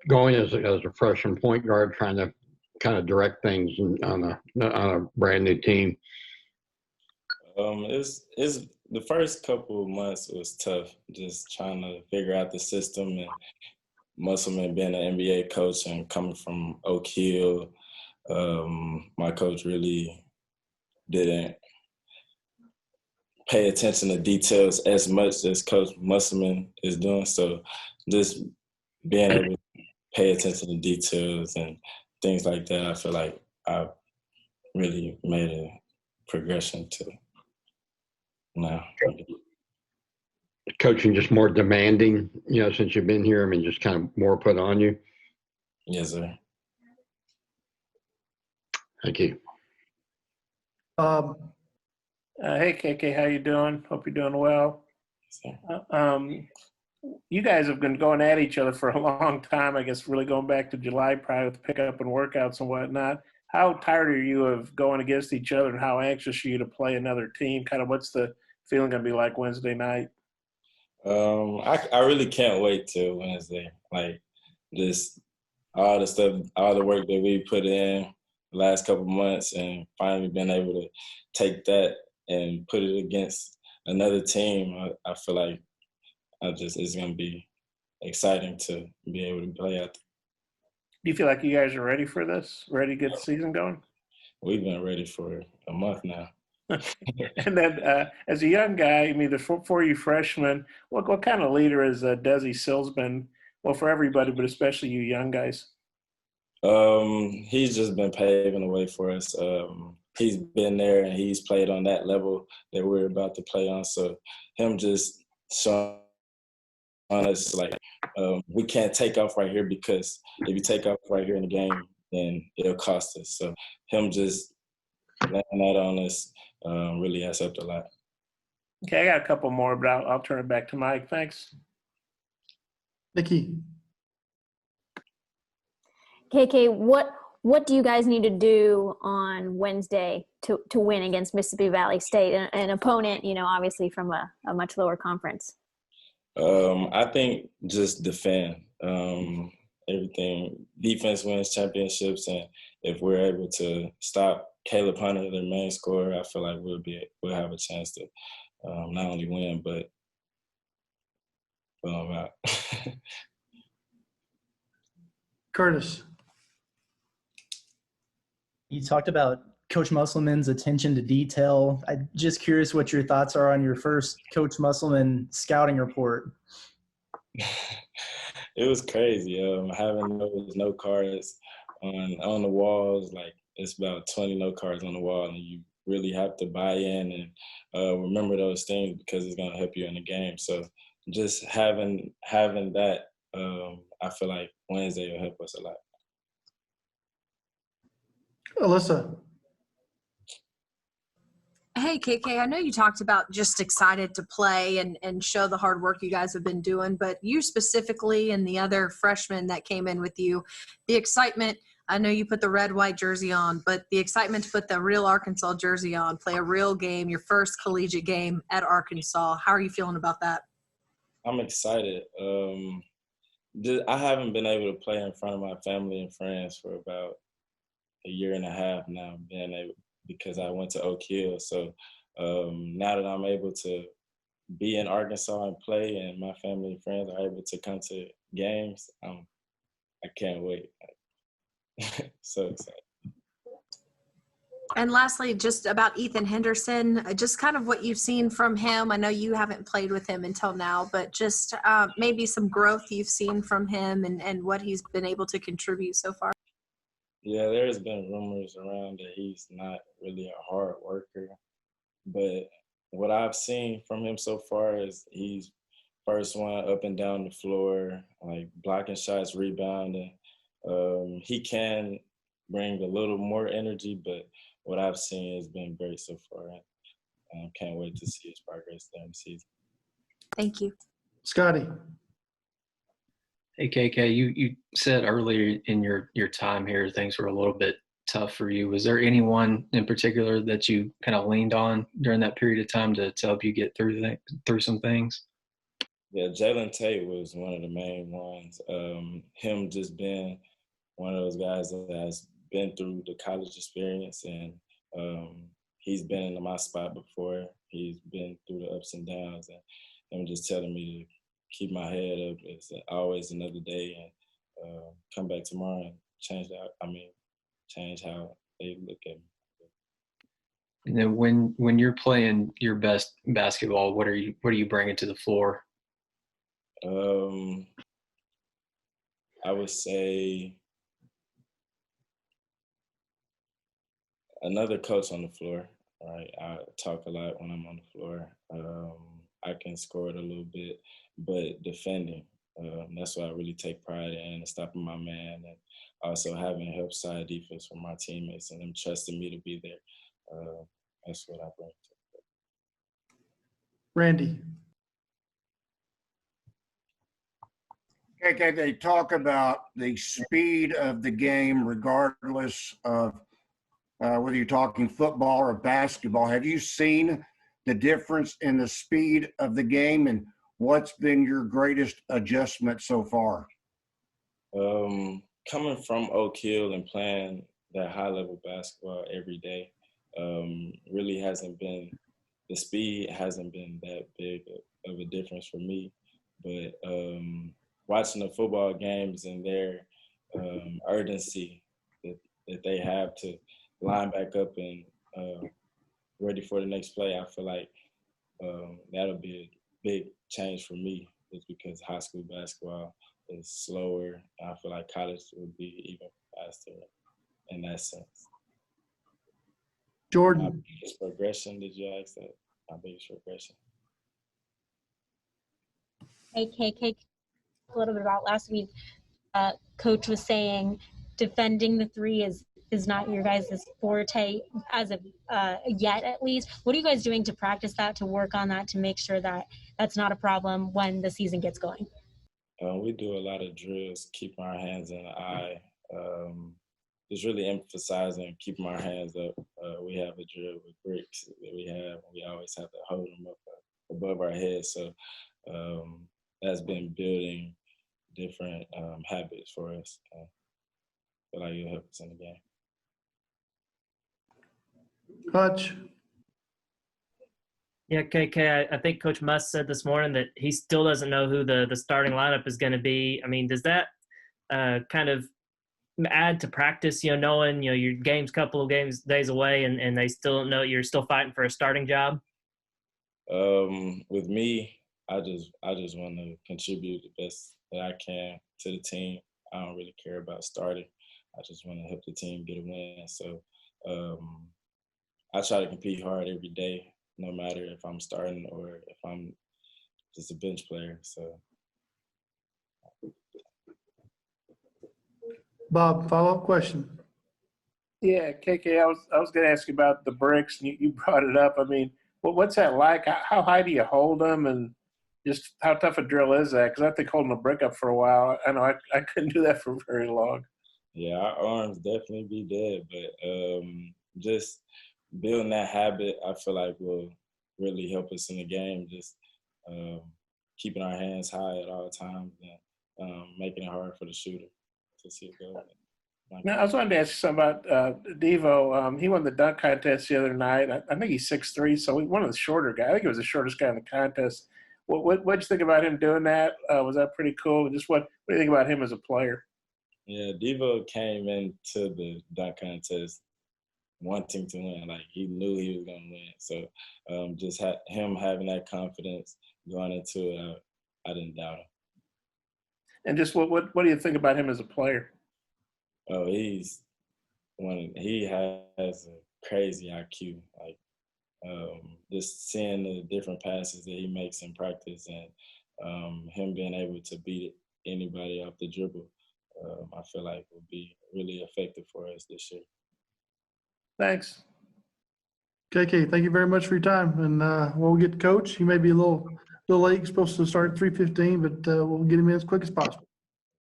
going as a freshman point guard, trying to kind of direct things on a brand new team? It's the first couple of months was tough, just trying to figure out the system, and Musselman being an NBA coach and coming from Oak Hill, my coach really didn't pay attention to details as much as Coach Musselman is doing. So just being able to pay attention to details and things like that, I feel like I've really made a progression to now. Coaching just more demanding, since you've been here? I mean, just kind of more put on you? Yes, sir. Thank you. Hey, KK, how you doing? Hope you're doing well. Yes, You guys have been going at each other for a long time, I guess, really going back to July, probably with pickup and workouts and whatnot. How tired are you of going against each other, and how anxious are you to play another team? Kind of what's the feeling going to be like Wednesday night? I really can't wait till Wednesday. Like, just all the stuff, all the work that we put in the last couple of months, and finally being able to take that and put it against another team. I feel like it's going to be exciting to be able to play out. Do you feel like you guys are ready for this? Ready to get the season going? We've been ready for a month now. And then as a young guy, I mean, the for you freshmen, what kind of leader has Desi Sills been, well, for everybody, but especially you young guys? He's just been paving the way for us. He's been there and he's played on that level that we're about to play on. So him just showing us, like, we can't take off right here, because if you take off right here in the game, then it'll cost us. So him just laying that on us really has helped a lot. Okay, I got a couple more, but I'll turn it back to Mike. Thanks. Nikki. KK, what do you guys need to do on Wednesday to win against Mississippi Valley State, an opponent, obviously from a much lower conference? I think just defend. Everything. Defense wins championships, and if we're able to stop Caleb Hunter, their main scorer, I feel like we'll have a chance to not only win but blow them out. Curtis. You talked about Coach Musselman's attention to detail. I'm just curious what your thoughts are on your first Coach Musselman scouting report. It was crazy. Having those note cards on the walls, like, it's about 20 note cards on the wall, and you really have to buy in and remember those things, because it's going to help you in the game. So just having that, I feel like Wednesday will help us a lot. Alyssa. Hey, KK, I know you talked about just excited to play and show the hard work you guys have been doing, but you specifically and the other freshmen that came in with you, the excitement, I know you put the red-white jersey on, but the excitement to put the real Arkansas jersey on, play a real game, your first collegiate game at Arkansas. How are you feeling about that? I'm excited. I haven't been able to play in front of my family and friends for about a year and a half now, because I went to Oak Hill. So now that I'm able to be in Arkansas and play, and my family and friends are able to come to games, I can't wait. So excited. And lastly, just about Ethan Henderson, just kind of what you've seen from him. I know you haven't played with him until now, but just maybe some growth you've seen from him and what he's been able to contribute so far. Yeah, there's been rumors around that he's not really a hard worker, but what I've seen from him so far is he's first one up and down the floor, like blocking shots, rebounding. He can bring a little more energy, but what I've seen has been great so far. I can't wait to see his progress during the season. Thank you. Scotty. Hey, KK, you said earlier in your time here things were a little bit tough for you. Was there anyone in particular that you kind of leaned on during that period of time to help you get through some things? Yeah, Jaylen Tate was one of the main ones. Him just being one of those guys that has been through the college experience, and he's been in my spot before. He's been through the ups and downs, and him just telling me to keep my head up. It's always another day, and come back tomorrow and change that. Change how they look at me. And then when you're playing your best basketball, what are you bringing to the floor? I would say another coach on the floor. Right, I talk a lot when I'm on the floor. I can score it a little bit, but defending, that's what I really take pride in, and stopping my man, and also having help side defense from my teammates and them trusting me to be there. That's what I bring to it. Randy. Okay, they talk about the speed of the game regardless of whether you're talking football or basketball. Have you seen the difference in the speed of the game, and what's been your greatest adjustment so far? Coming from Oak Hill and playing that high-level basketball every day, really hasn't been – the speed hasn't been that big of a difference for me. But watching the football games and their urgency that they have to line back up and ready for the next play, I feel like that'll be a big change for me, just because high school basketball is slower. I feel like college would be even faster in that sense. Jordan. My biggest progression, did you ask that? My biggest progression. Hey, KK, a little bit about last week. Coach was saying defending the three is not your guys' forte as of yet, at least. What are you guys doing to practice that, to work on that, to make sure that that's not a problem when the season gets going? We do a lot of drills, keeping our hands in the eye, just really emphasizing keeping our hands up. We have a drill with bricks that we always have to hold them up above our heads. So that's been building different habits for us. I feel like it'll help us in the game. Hutch. Yeah, KK, I think Coach Muss said this morning that he still doesn't know who the starting lineup is going to be. I mean, does that kind of add to practice, knowing, your game's couple of days away and they still don't know you're still fighting for a starting job? With me, I just want to contribute the best that I can to the team. I don't really care about starting. I just want to help the team get a win. So I try to compete hard every day, no matter if I'm starting or if I'm just a bench player. So, Bob, follow-up question. Yeah, KK, I was going to ask you about the bricks, and you brought it up. I mean, what's that like? How high do you hold them, and just how tough a drill is that? Because I think holding a brick up for a while, I know I couldn't do that for very long. Yeah, our arms definitely be dead, but just building that habit, I feel like will really help us in the game. Just keeping our hands high at all times and making it hard for the shooter to see it go. Now, I was wanting to ask you something about Devo. He won the dunk contest the other night. I think he's 6'3", so he's one of the shorter guys. I think he was the shortest guy in the contest. What'd you think about him doing that? Was that pretty cool? Just what do you think about him as a player? Yeah, Devo came into the dunk contest wanting to win. Like, he knew he was going to win. So just him having that confidence going into it, I didn't doubt him. And just what do you think about him as a player? Oh, he has a crazy IQ. Like, just seeing the different passes that he makes in practice and him being able to beat anybody off the dribble, I feel like will be really effective for us this year. Thanks. KK, thank you very much for your time. And we'll get to Coach. He may be a little late. He's supposed to start at 3:15, but we'll get him in as quick as possible.